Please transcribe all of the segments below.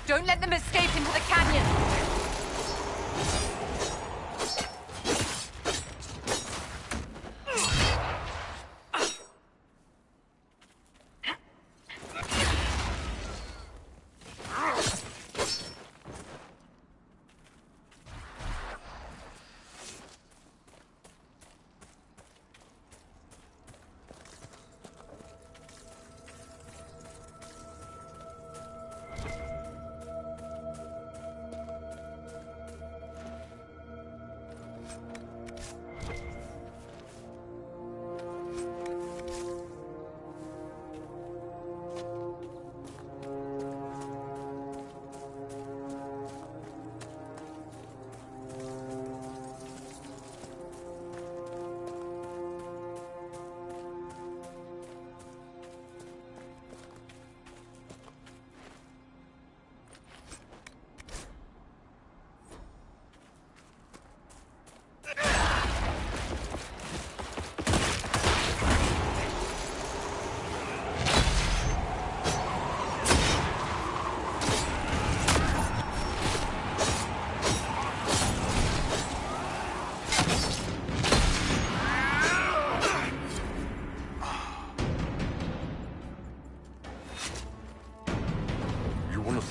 Don't let them escape into the canyon!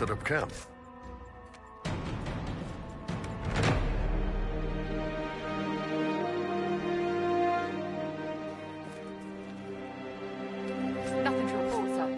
Set up camp. Nothing to report, sir.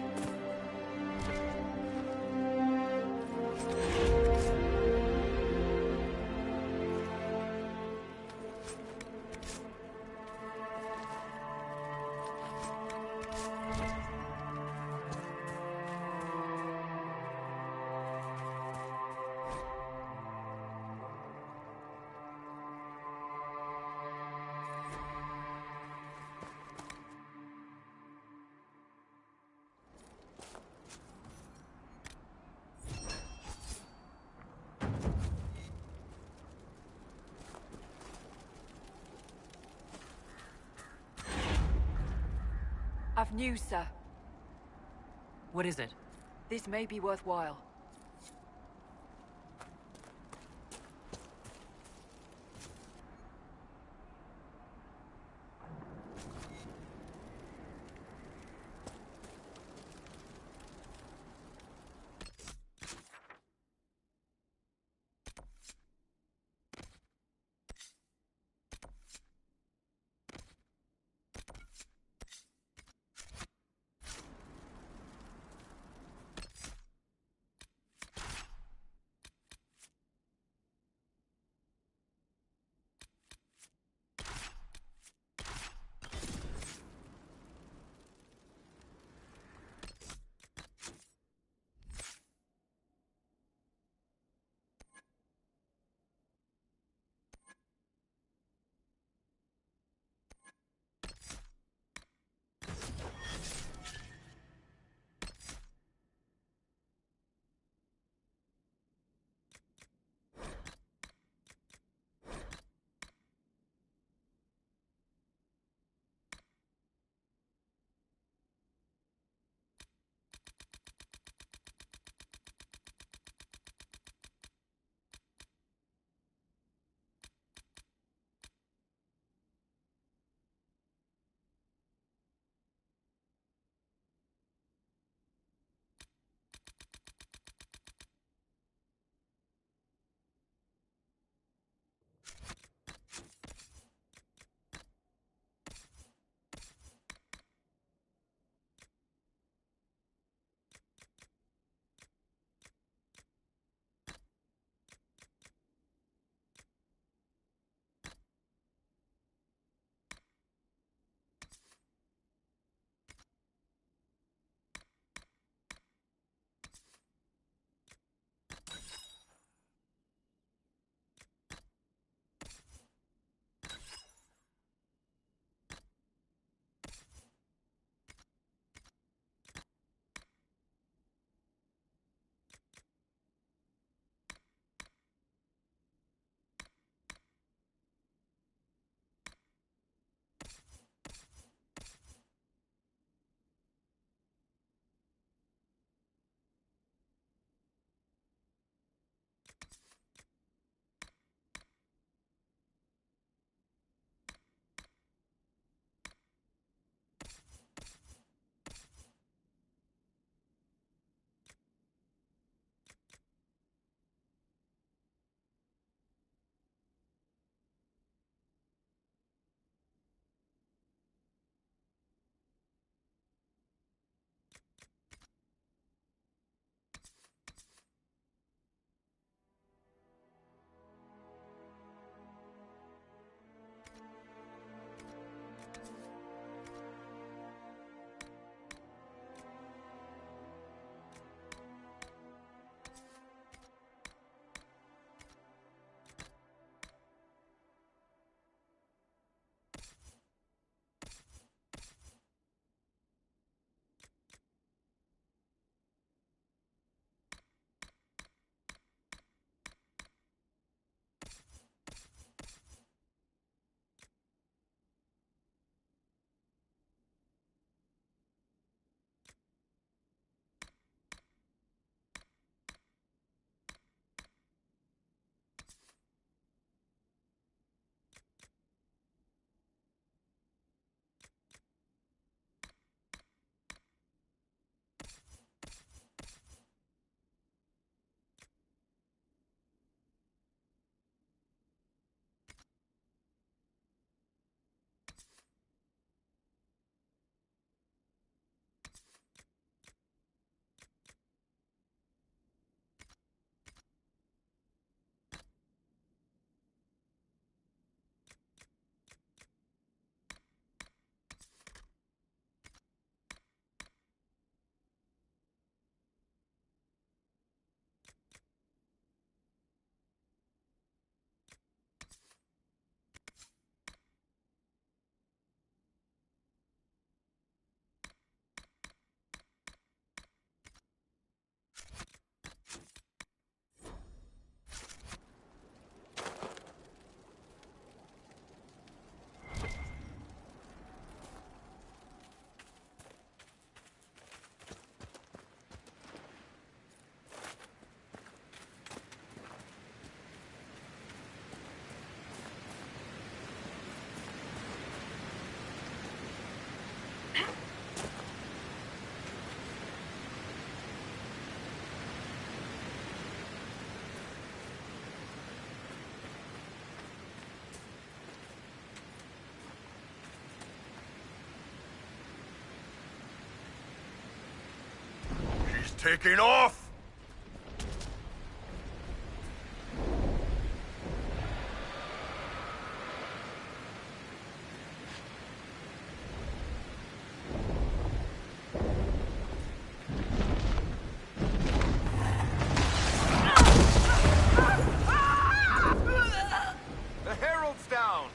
I've news, sir. What is it? This may be worthwhile. taking off! The Herald's down!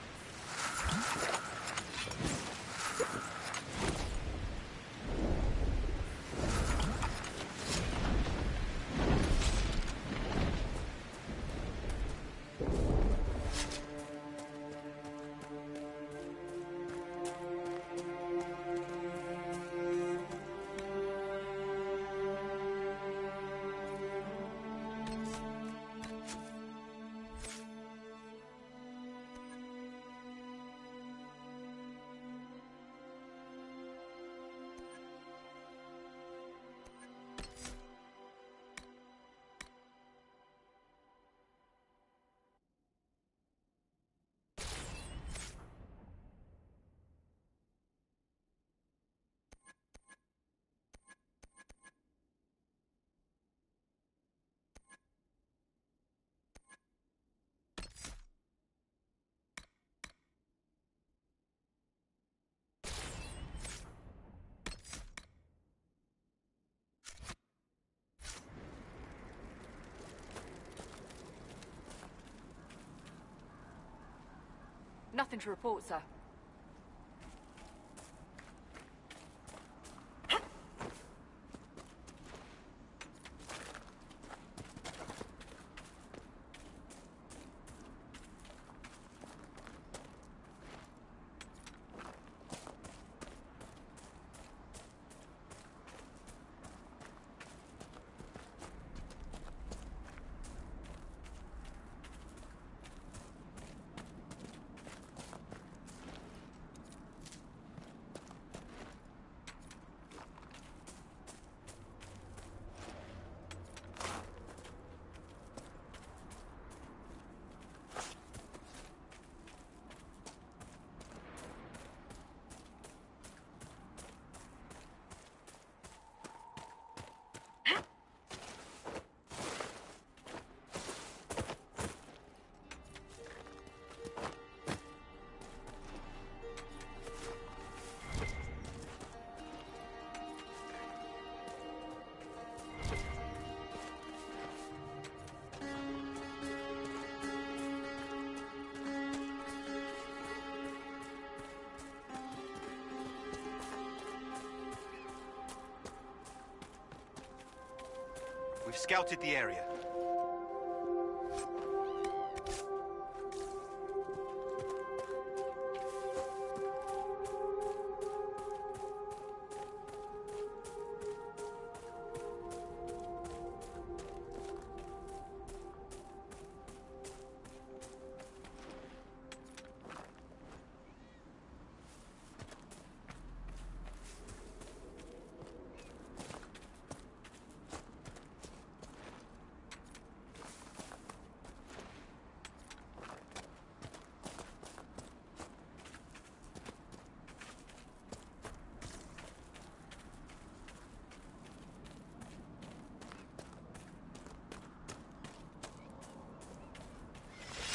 Nothing to report, sir. We've scouted the area.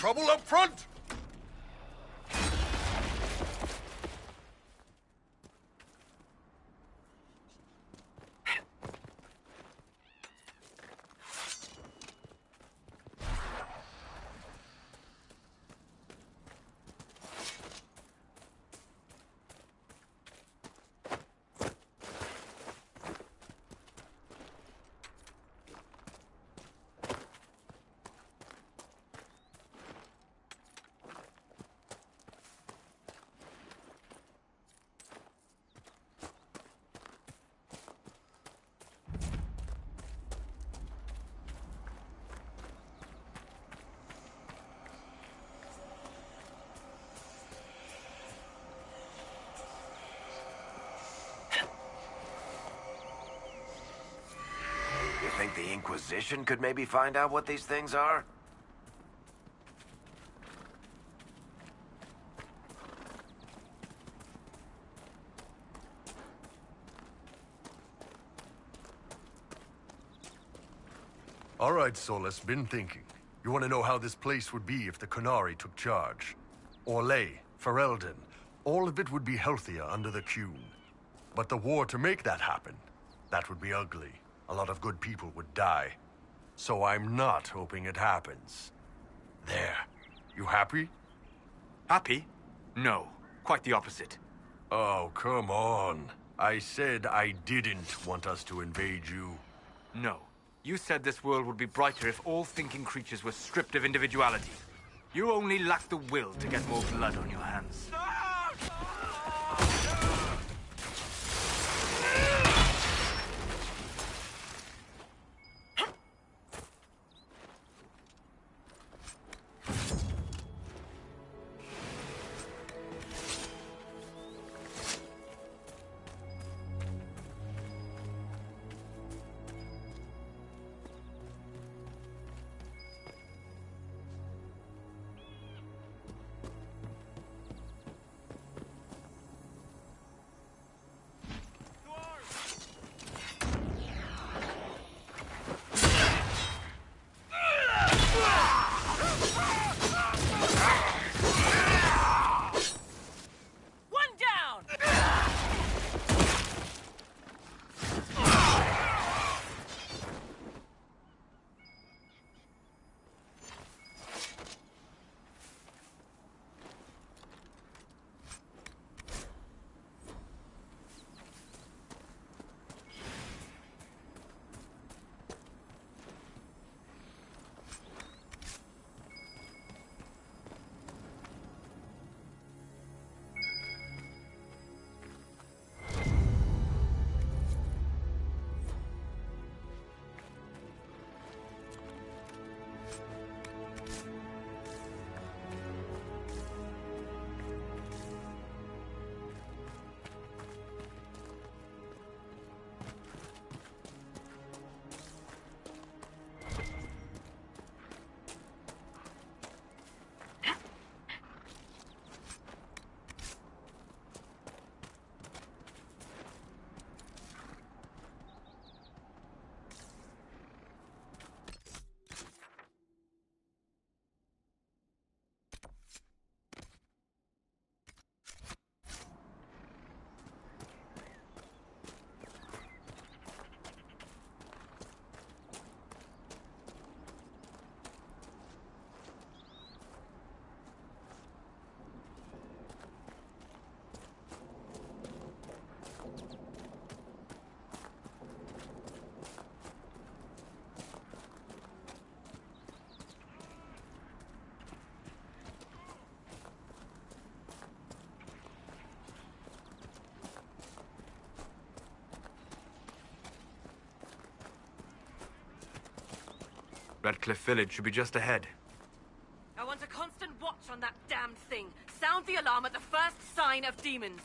Trouble up front! Think the Inquisition could maybe find out what these things are? All right, Solus, been thinking. You want to know how this place would be if the Qunari took charge? Orlais, Ferelden, all of it would be healthier under the Qun. But the war to make that happen, that would be ugly. A lot of good people would die. So I'm not hoping it happens. There. You happy? Happy? No. Quite the opposite. Oh, come on. I said I didn't want us to invade you. No. You said this world would be brighter if all thinking creatures were stripped of individuality. You only lack the will to get more blood on your hands. Redcliffe Village should be just ahead. I want a constant watch on that damned thing. Sound the alarm at the first sign of demons.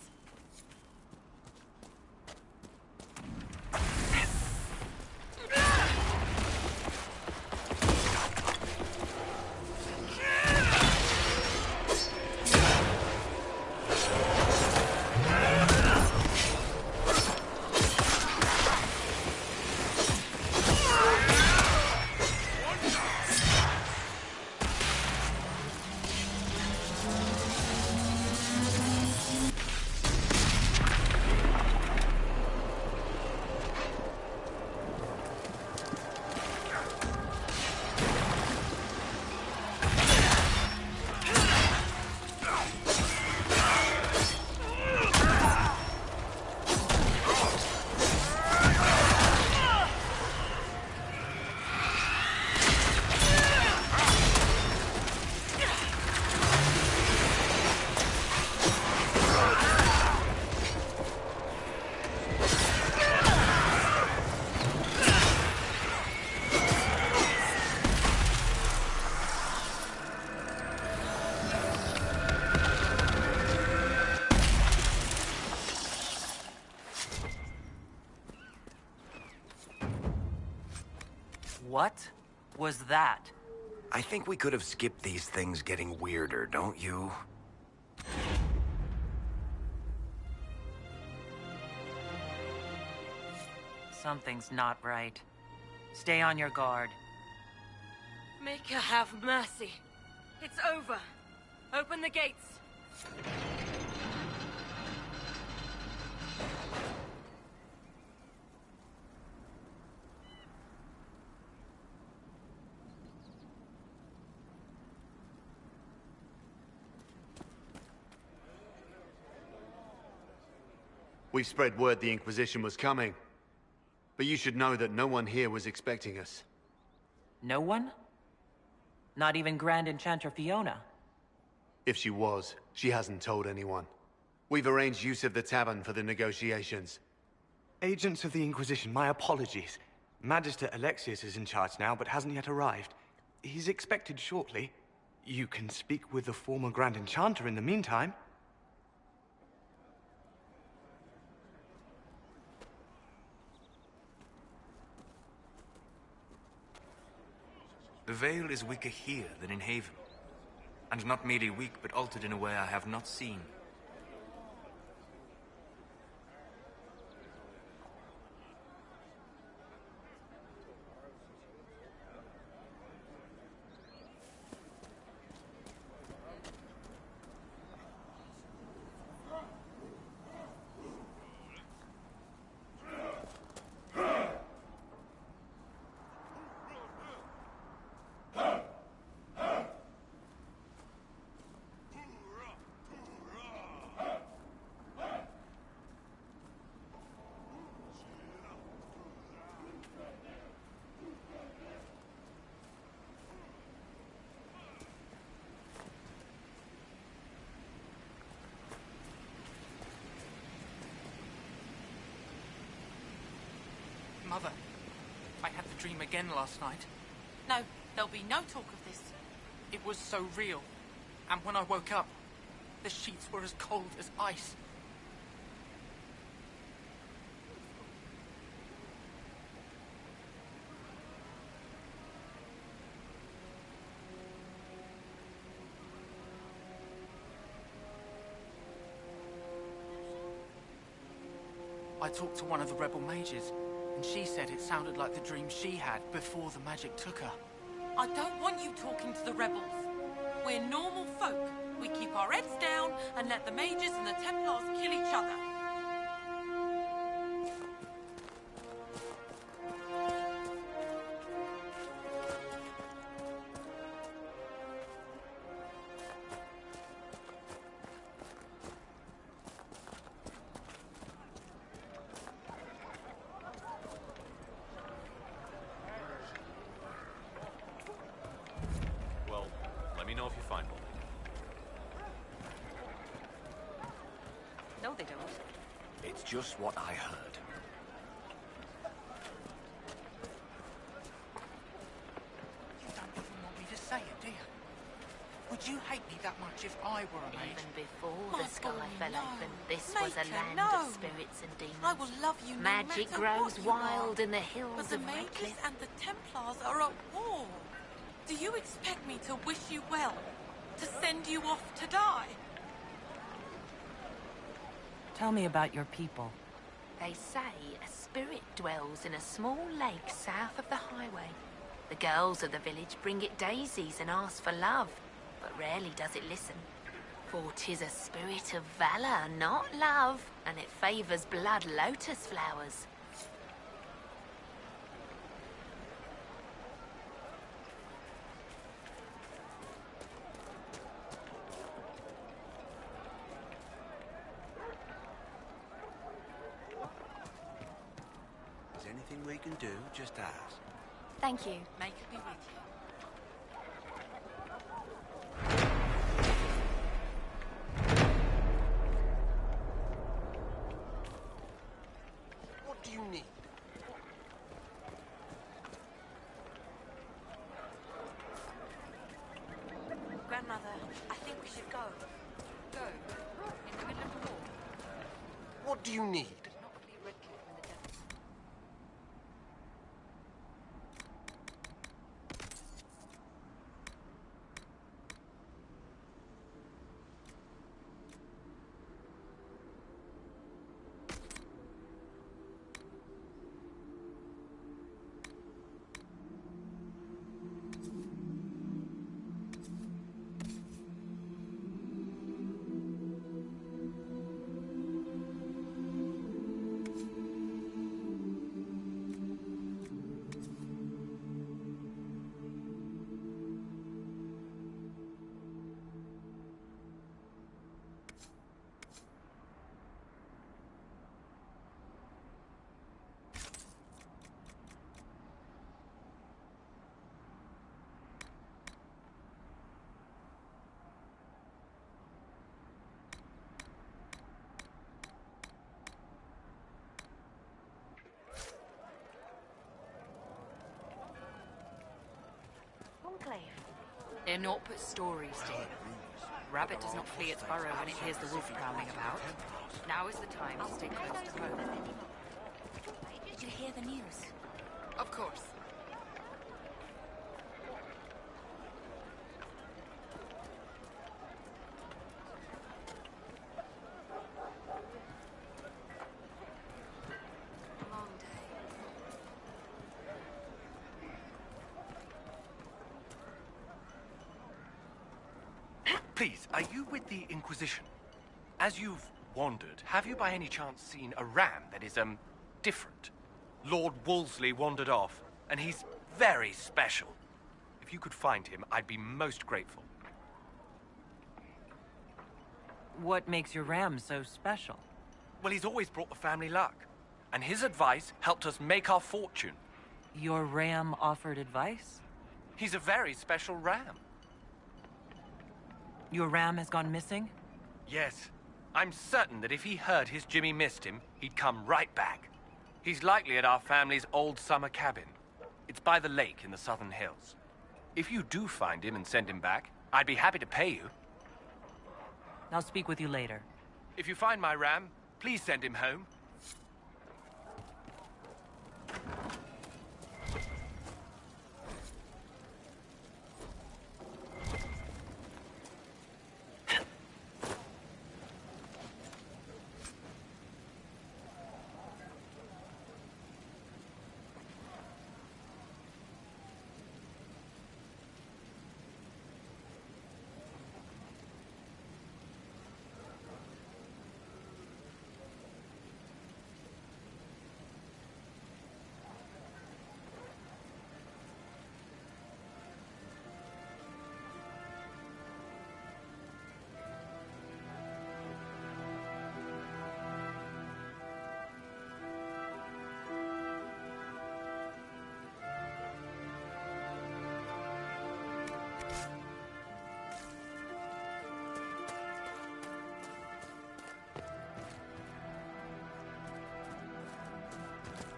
What was that? I think we could have skipped these things getting weirder, don't you? Something's not right. Stay on your guard. Make her have mercy. It's over. Open the gates. We've spread word the Inquisition was coming. But you should know that no one here was expecting us. No one? Not even Grand Enchanter Fiona? If she was, she hasn't told anyone. We've arranged use of the tavern for the negotiations. Agents of the Inquisition, my apologies. Magister Alexius is in charge now, but hasn't yet arrived. He's expected shortly. You can speak with the former Grand Enchanter in the meantime. The Veil is weaker here than in Haven. And not merely weak, but altered in a way I have not seen. Mother, I had the dream again last night. No, there'll be no talk of this. It was so real. And when I woke up, the sheets were as cold as ice. I talked to one of the rebel mages, and she said it sounded like the dream she had before the magic took her. I don't want you talking to the rebels. We're normal folk. We keep our heads down and let the mages and the Templars kill each other. Well, let me know if you find one. No, they don't. It's just what I heard. You don't even want me to say it, do you? Would you hate me that much if I were a mage? Even before My the sky boy, fell no. open, this Maker, was a land no. of spirits and demons. I will love you no Magic matter grows what you wild are. in the hills But the of mages Redcliffe. and the Templars are at war. Do you expect me to wish you well? To send you off to die? Tell me about your people. They say a spirit dwells in a small lake south of the highway. The girls of the village bring it daisies and ask for love, but rarely does it listen. For 'tis a spirit of valor, not love, and it favors blood lotus flowers. Is anything we can do? Just ask. Thank you. Make me with you. What do you need? Grandmother, I think we should go. Go. In the middle of the war. What do you need? Not leave Redcliffe in the desert. They're naught but stories, dear. Rabbit does not flee its burrow when it hears the wolf prowling about. Now is the time to stay close to home. Did you hear the news? Of course. Long day. Please, are you with the Inquisition? As you've wandered, have you by any chance seen a ram that is, different? Lord Wolseley wandered off, and he's very special. If you could find him, I'd be most grateful. What makes your ram so special? Well, he's always brought the family luck, and his advice helped us make our fortune. Your ram offered advice? He's a very special ram. Your ram has gone missing? Yes. I'm certain that if he heard his Jimmy missed him, he'd come right back. He's likely at our family's old summer cabin. It's by the lake in the southern hills. If you do find him and send him back, I'd be happy to pay you. I'll speak with you later. If you find my ram, please send him home.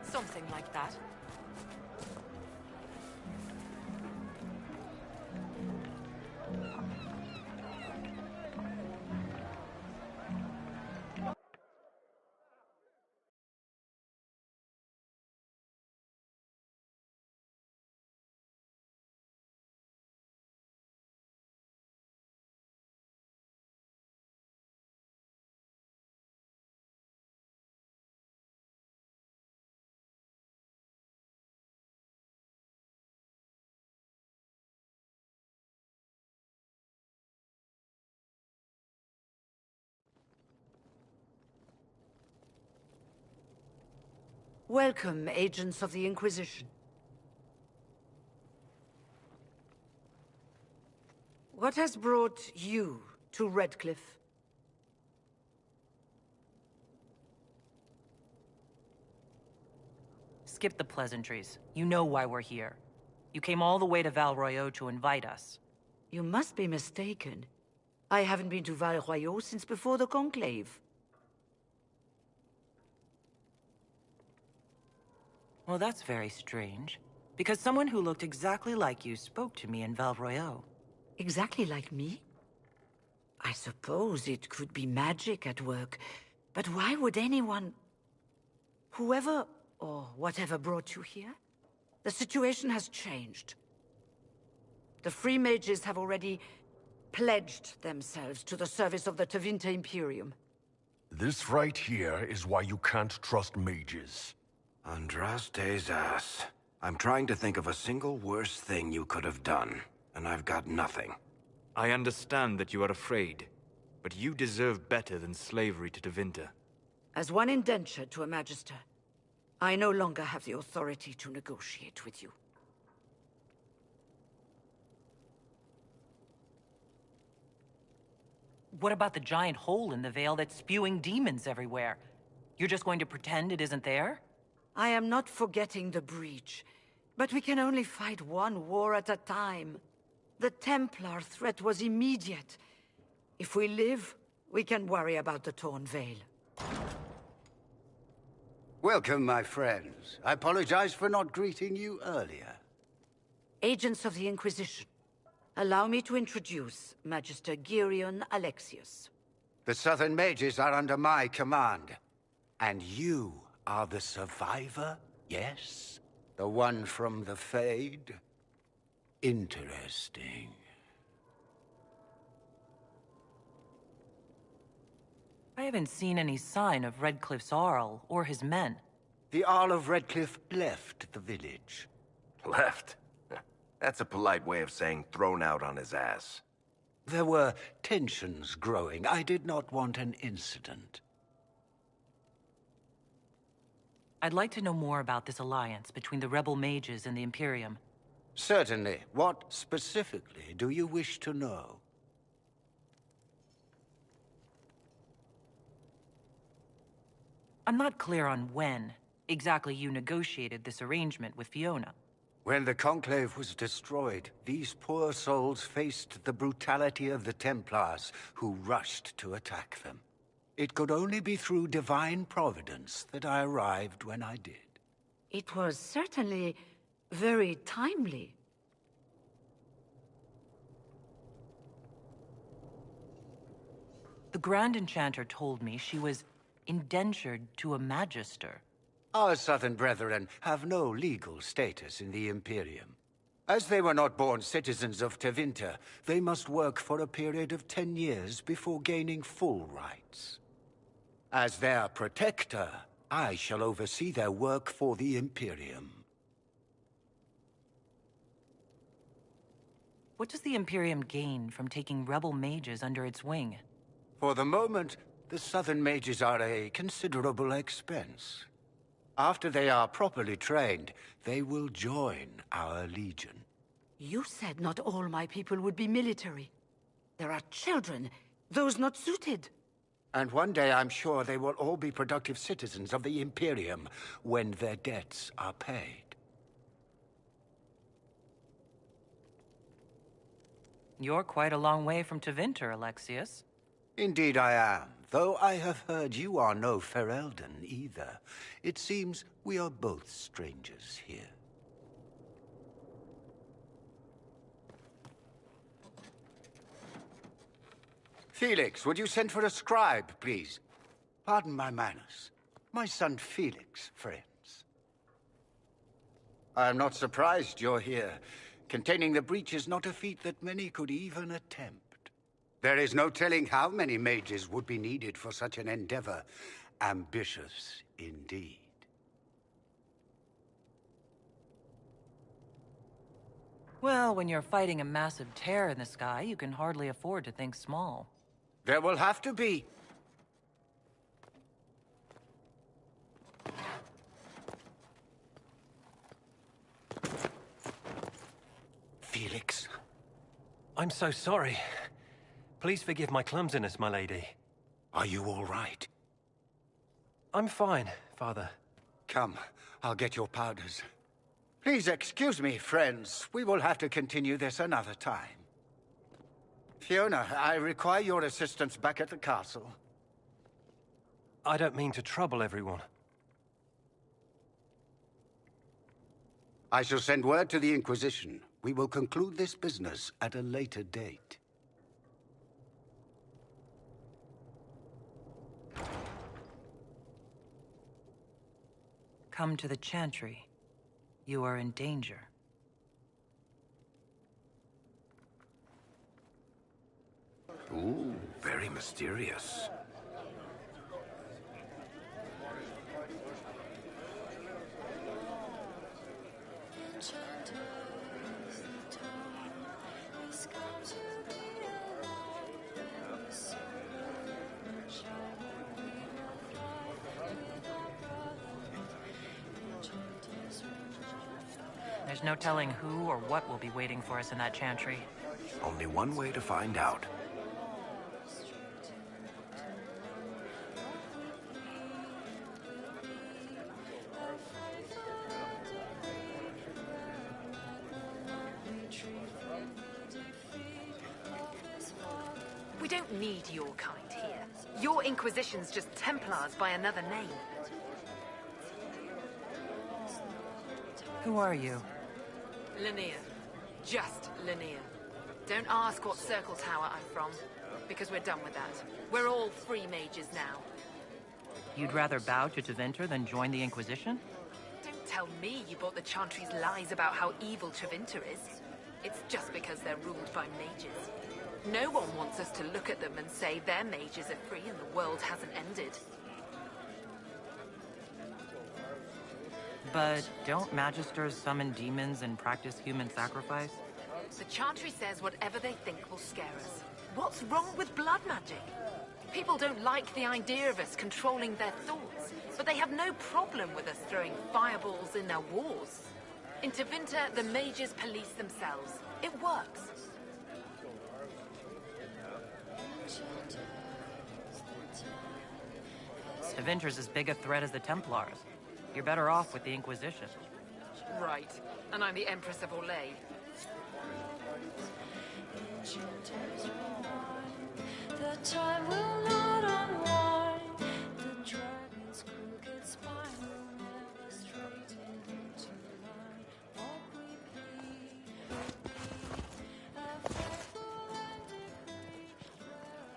Something like that. Welcome, agents of the Inquisition. What has brought you to Redcliffe? Skip the pleasantries. You know why we're here. You came all the way to Val Royeaux to invite us. You must be mistaken. I haven't been to Val Royeaux since before the Conclave. Well, that's very strange. Because someone who looked exactly like you spoke to me in Val Royeaux. Exactly like me? I suppose it could be magic at work. But why would anyone... Whoever or whatever brought you here? The situation has changed. The Free Mages have already pledged themselves to the service of the Tevinter Imperium. This right here is why you can't trust mages. Andraste Zas. I'm trying to think of a single worse thing you could have done, and I've got nothing. I understand that you are afraid, but you deserve better than slavery to Tevinter. As one indentured to a Magister, I no longer have the authority to negotiate with you. What about the giant hole in the veil that's spewing demons everywhere? You're just going to pretend it isn't there? I am not forgetting the breach, but we can only fight one war at a time. The Templar threat was immediate. If we live, we can worry about the torn veil. Welcome, my friends. I apologize for not greeting you earlier. Agents of the Inquisition. Allow me to introduce Magister Girion Alexius. The Southern Mages are under my command. And you are the survivor, yes? The one from the Fade? Interesting. I haven't seen any sign of Redcliffe's Arl or his men. The Arl of Redcliffe left the village. Left? That's a polite way of saying thrown out on his ass. There were tensions growing. I did not want an incident. I'd like to know more about this alliance between the rebel mages and the Imperium. Certainly. What specifically do you wish to know? I'm not clear on when exactly you negotiated this arrangement with Fiona. When the Conclave was destroyed, these poor souls faced the brutality of the Templars, who rushed to attack them. It could only be through divine providence that I arrived when I did. It was certainly very timely. The Grand Enchanter told me she was indentured to a Magister. Our Southern brethren have no legal status in the Imperium. As they were not born citizens of Tevinter, they must work for a period of 10 years before gaining full rights. As their protector, I shall oversee their work for the Imperium. What does the Imperium gain from taking rebel mages under its wing? For the moment, the Southern mages are a considerable expense. After they are properly trained, they will join our legion. You said not all my people would be military. There are children, those not suited. And one day I'm sure they will all be productive citizens of the Imperium when their debts are paid. You're quite a long way from Tevinter, Alexius. Indeed I am, though I have heard you are no Ferelden either. It seems we are both strangers here. Felix, would you send for a scribe, please? Pardon my manners. My son Felix, friends. I am not surprised you're here. Containing the breach is not a feat that many could even attempt. There is no telling how many mages would be needed for such an endeavor. Ambitious, indeed. Well, when you're fighting a massive tear in the sky, you can hardly afford to think small. There will have to be. Felix. I'm so sorry. Please forgive my clumsiness, my lady. Are you all right? I'm fine, Father. Come, I'll get your powders. Please excuse me, friends. We will have to continue this another time. Fiona, I require your assistance back at the castle. I don't mean to trouble everyone. I shall send word to the Inquisition. We will conclude this business at a later date. Come to the Chantry. You are in danger. Ooh, very mysterious. There's no telling who or what will be waiting for us in that Chantry. Only one way to find out. We don't need your kind here. Your Inquisition's just Templars by another name. Who are you? Linnea. Just Linnea. Don't ask what Circle Tower I'm from, because we're done with that. We're all free mages now. You'd rather bow to Tevinter than join the Inquisition? Don't tell me you bought the Chantry's lies about how evil Tevinter is. It's just because they're ruled by mages. No one wants us to look at them and say their mages are free and the world hasn't ended. But don't Magisters summon demons and practice human sacrifice? The Chantry says whatever they think will scare us. What's wrong with blood magic? People don't like the idea of us controlling their thoughts, but they have no problem with us throwing fireballs in their wars. In Tevinter, the mages police themselves. It works. Tevinter's as big a threat as the Templars. You're better off with the Inquisition. Right. And I'm the Empress of Orlais. The time will not unwind. The dragon's crooked spine will never straighten into line. What we plead, a faithful and decree, where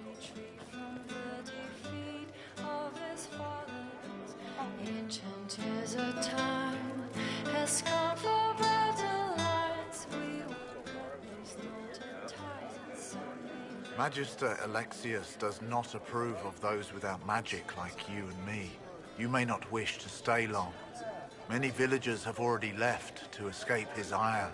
retreat from the defeat of his fathers. Ancient is a time has come for battle lines. We will always not ties. Magister Alexius does not approve of those without magic like you and me. You may not wish to stay long. Many villagers have already left to escape his ire.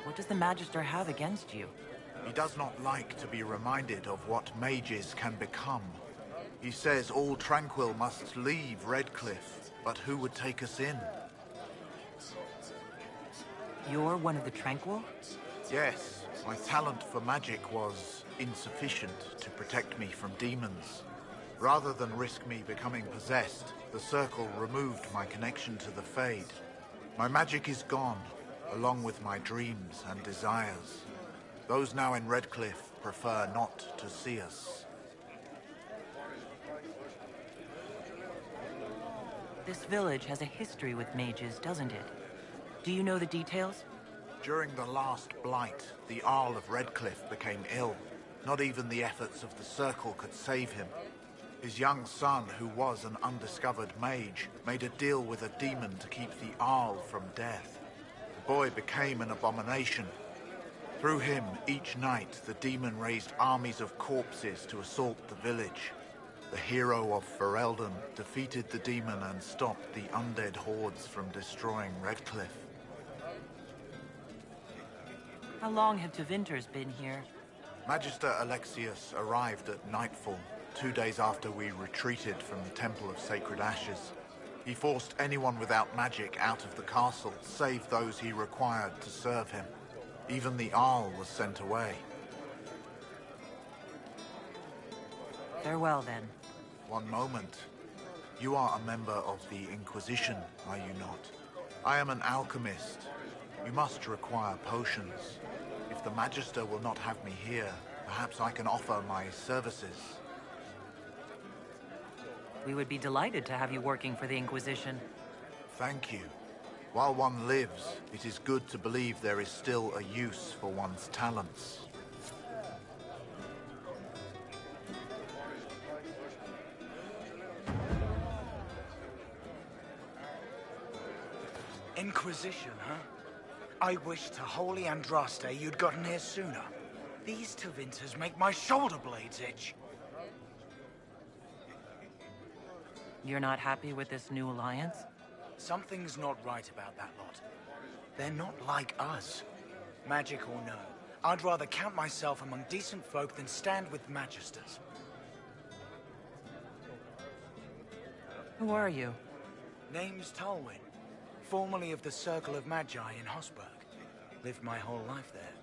What does the Magister have against you? He does not like to be reminded of what mages can become. He says all Tranquil must leave Redcliffe, but who would take us in? You're one of the Tranquil? Yes, my talent for magic was insufficient to protect me from demons. Rather than risk me becoming possessed, the Circle removed my connection to the Fade. My magic is gone, along with my dreams and desires. Those now in Redcliffe prefer not to see us. This village has a history with mages, doesn't it? Do you know the details? During the last blight, the Arl of Redcliffe became ill. Not even the efforts of the Circle could save him. His young son, who was an undiscovered mage, made a deal with a demon to keep the Arl from death. The boy became an abomination. Through him, each night, the demon raised armies of corpses to assault the village. The hero of Ferelden defeated the demon and stopped the undead hordes from destroying Redcliffe. How long have Tevinters been here? Magister Alexius arrived at nightfall, 2 days after we retreated from the Temple of Sacred Ashes. He forced anyone without magic out of the castle, save those he required to serve him. Even the Arl was sent away. Farewell, then. One moment. You are a member of the Inquisition, are you not? I am an alchemist. You must require potions. If the Magister will not have me here, perhaps I can offer my services. We would be delighted to have you working for the Inquisition. Thank you. While one lives, it is good to believe there is still a use for one's talents. Inquisition, huh? I wish to holy Andraste you'd gotten here sooner. These Tevinters make my shoulder blades itch. You're not happy with this new alliance? Something's not right about that lot. They're not like us. Magic or no, I'd rather count myself among decent folk than stand with Magisters. Who are you? Name's Tolwyn, formerly of the Circle of Magi in Hosberg. Lived my whole life there,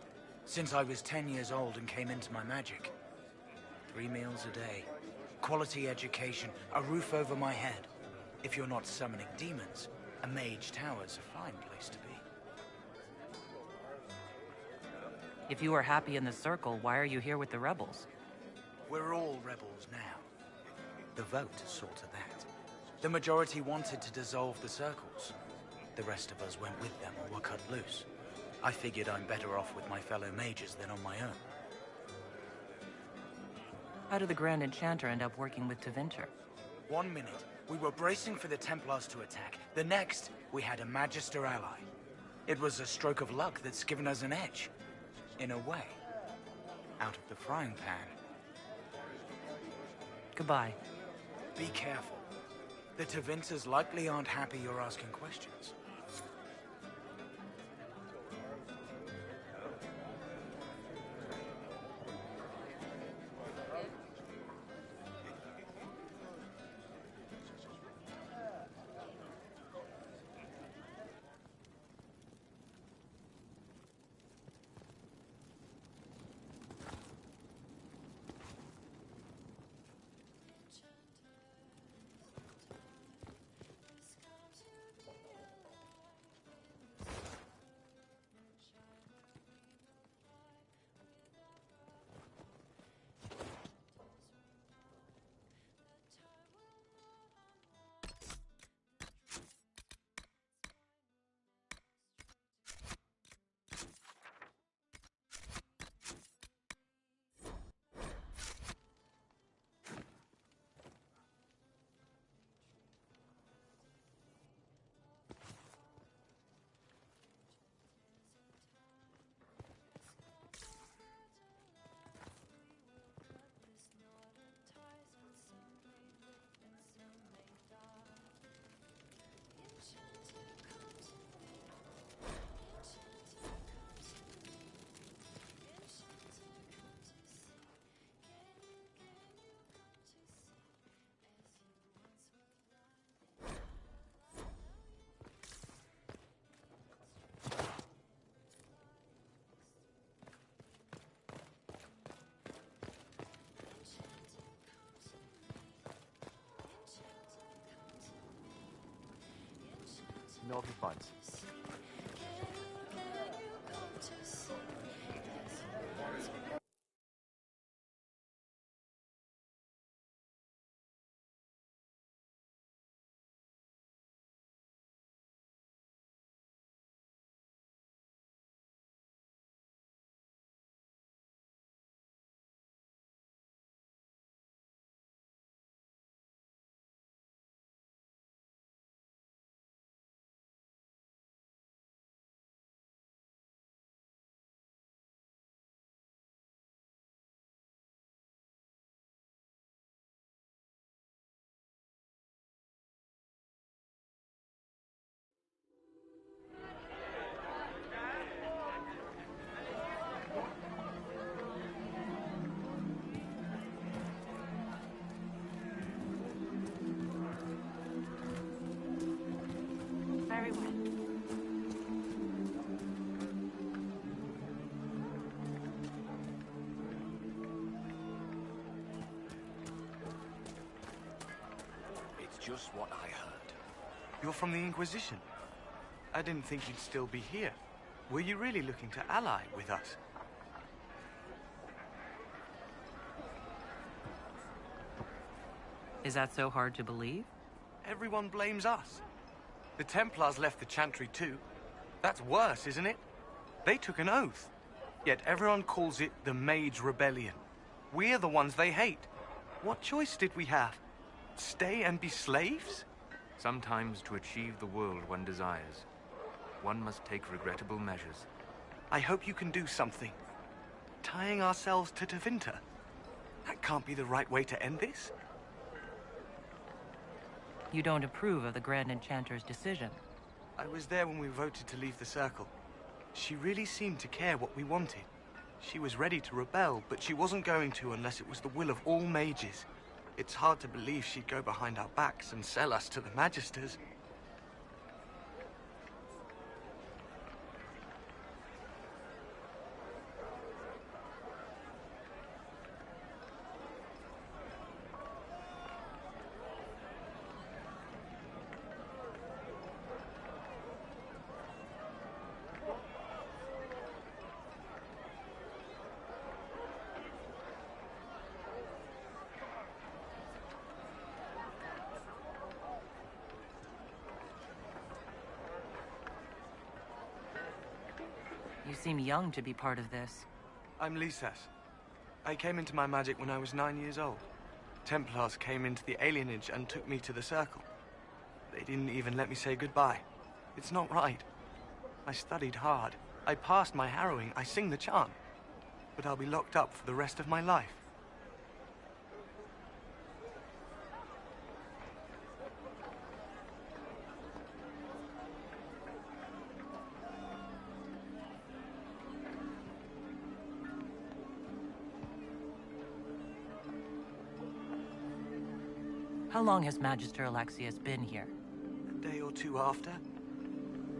since I was 10 years old and came into my magic. 3 meals a day, quality education, a roof over my head. If you're not summoning demons, a mage tower's a fine place to be. If you are happy in the Circle, why are you here with the rebels? We're all rebels now. The vote saw to that. The majority wanted to dissolve the circles. The rest of us went with them or were cut loose. I figured I'm better off with my fellow mages than on my own. How did the Grand Enchanter end up working with Tevinter? 1 minute, we were bracing for the Templars to attack. The next, we had a Magister ally. It was a stroke of luck that's given us an edge. In a way. Out of the frying pan. Goodbye. Be careful. The Tevinters likely aren't happy you're asking questions. No defense. Very well. It's just what I heard. You're from the Inquisition. I didn't think you'd still be here. Were you really looking to ally with us? Is that so hard to believe? Everyone blames us. The Templars left the Chantry too. That's worse, isn't it? They took an oath. Yet everyone calls it the Mage Rebellion. We're the ones they hate. What choice did we have? Stay and be slaves? Sometimes to achieve the world one desires, one must take regrettable measures. I hope you can do something. Tying ourselves to Tevinter. That can't be the right way to end this. You don't approve of the Grand Enchanter's decision. I was there when we voted to leave the Circle. She really seemed to care what we wanted. She was ready to rebel, but she wasn't going to unless it was the will of all mages. It's hard to believe she'd go behind our backs and sell us to the Magisters. You seem young to be part of this. I'm Lisas. I came into my magic when I was 9 years old. Templars came into the alienage and took me to the Circle. They didn't even let me say goodbye. It's not right. I studied hard. I passed my harrowing. I sing the charm. But I'll be locked up for the rest of my life. How long has Magister Alexius been here? A day or two after.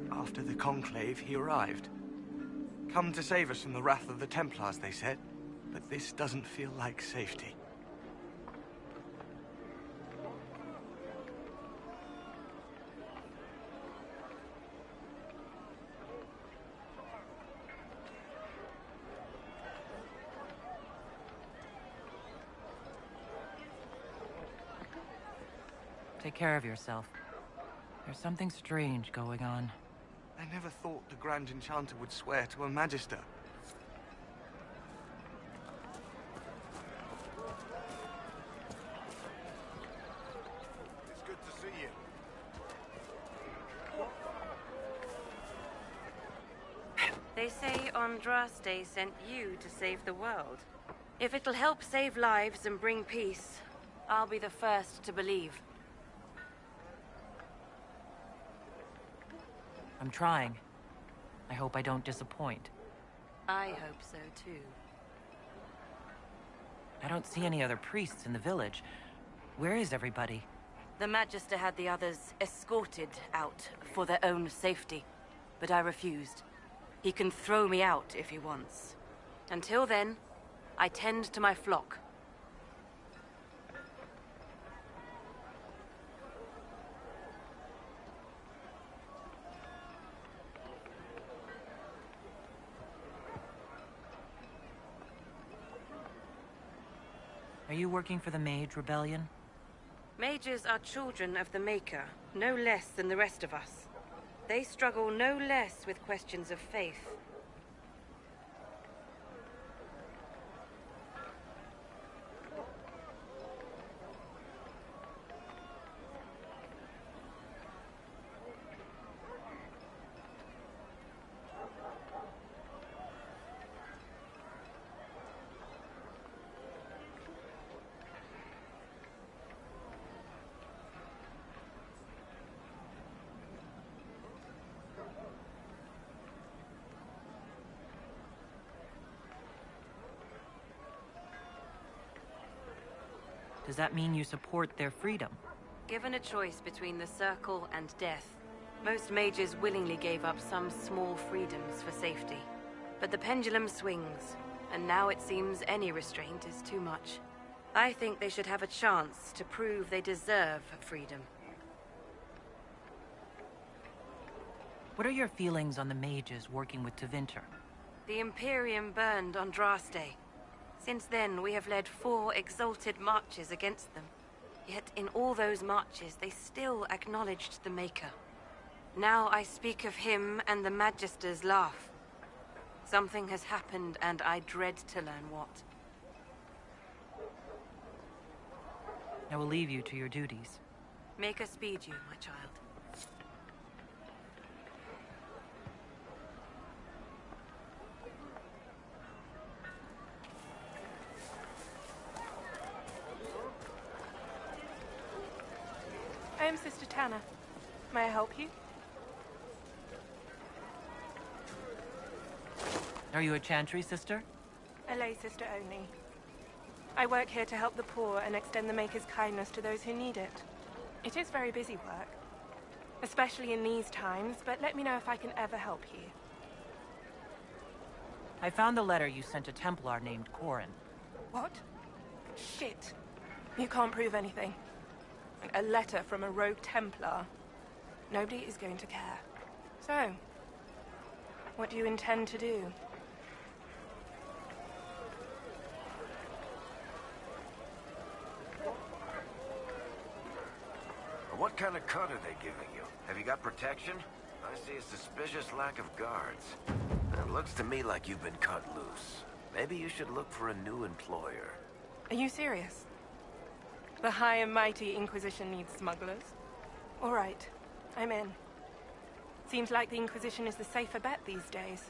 After the Conclave, he arrived. Come to save us from the wrath of the Templars, they said. But this doesn't feel like safety. Take care of yourself. There's something strange going on. I never thought the Grand Enchanter would swear to a Magister. It's good to see you. They say Andraste sent you to save the world. If it'll help save lives and bring peace, I'll be the first to believe. I'm trying. I hope I don't disappoint. I hope so, too. I don't see any other priests in the village. Where is everybody? The Magister had the others escorted out for their own safety, but I refused. He can throw me out if he wants. Until then, I tend to my flock. Are you working for the Mage Rebellion? Mages are children of the Maker, no less than the rest of us. They struggle no less with questions of faith. Does that mean you support their freedom? Given a choice between the Circle and death, most mages willingly gave up some small freedoms for safety. But the pendulum swings, and now it seems any restraint is too much. I think they should have a chance to prove they deserve freedom. What are your feelings on the mages working with Tevinter? The Imperium burned Andraste. Since then, we have led 4 exalted marches against them. Yet in all those marches, they still acknowledged the Maker. Now I speak of him and the Magisters laugh. Something has happened, and I dread to learn what. I will leave you to your duties. Maker speed you, my child. I am Sister Tanner. May I help you? Are you a Chantry sister? A lay sister only. I work here to help the poor and extend the Maker's kindness to those who need it. It is very busy work, especially in these times, but let me know if I can ever help you. I found the letter you sent a Templar named Corin. What? Shit. You can't prove anything. A letter from a rogue Templar. Nobody is going to care. So, what do you intend to do? What kind of cut are they giving you? Have you got protection? I see a suspicious lack of guards. Looks to me like you've been cut loose. Maybe you should look for a new employer. Are you serious? The high and mighty Inquisition needs smugglers. All right, I'm in. Seems like the Inquisition is the safer bet these days.